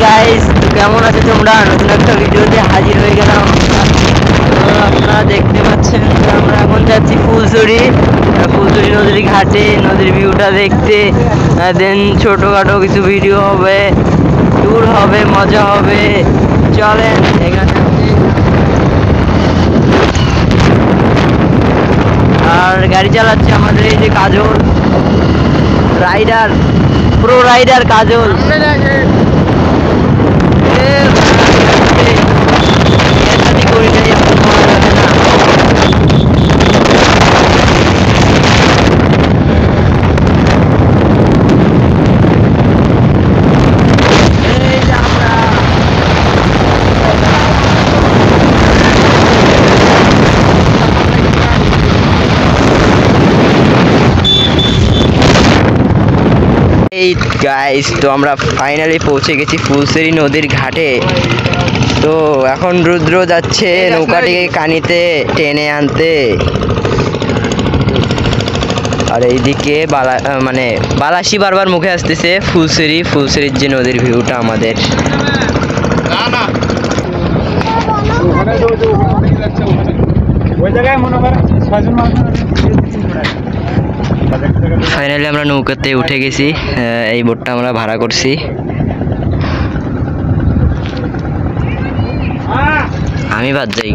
Guys, তো কেমন আছো তোমরা? নতুন একটা ভিডিওতে হাজির হয়ে গেলাম। আপনারা দেখতে পাচ্ছেন আমরা এখন যাচ্ছি ফুলছড়ি নদীর ঘাটে, নদীর ভিউটা দেখতে। দেন ছোটখাটো কিছু ভিডিও হবে, ট্যুর হবে, মজা হবে। চলেন এখানে। আর গাড়ি চালাচ্ছে আমাদের এই যে কাজল রাইডার, প্রো রাইডার কাজল। এই গাইস, তো আমরা ফাইনালি পৌঁছে গেছি ফুলছড়ি নদীর ঘাটে। তো এখন রুদ্র যাচ্ছে নৌকাটিকে কানিতে টেনে আনতে। আর এইদিকে বালাসি বারবার মুখে আসতেছে ফুলছড়ির যে নদীর ভিউটা আমাদের। ফাইনালি আমরা নৌকাতে উঠে গেছি। এই বোটটা আমরা ভাড়া করছি। আমি বাদ যাই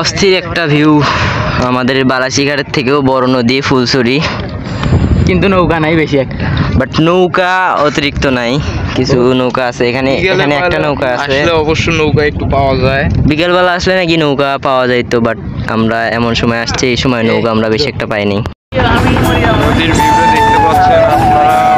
অস্থির একটা ভিউ। আমাদের বালাসিঘাটের থেকেও বড় নদী ফুলছড়ি, কিন্তু নৌকা নাই বেশি একটা। বাট নৌকা অতিরিক্ত নাই, কিছু নৌকা আছে এখানে। এখানে একটা নৌকা আছে, অবশ্য নৌকা একটু পাওয়া যায়। বিকেলবেলা আসলে নাকি নৌকা পাওয়া যায় তো, বাট আমরা এমন সময় আসছি এই সময় নৌকা আমরা বেশি একটা পাইনি। নদীর ভিউটা দেখতে পাচ্ছেন আপনারা।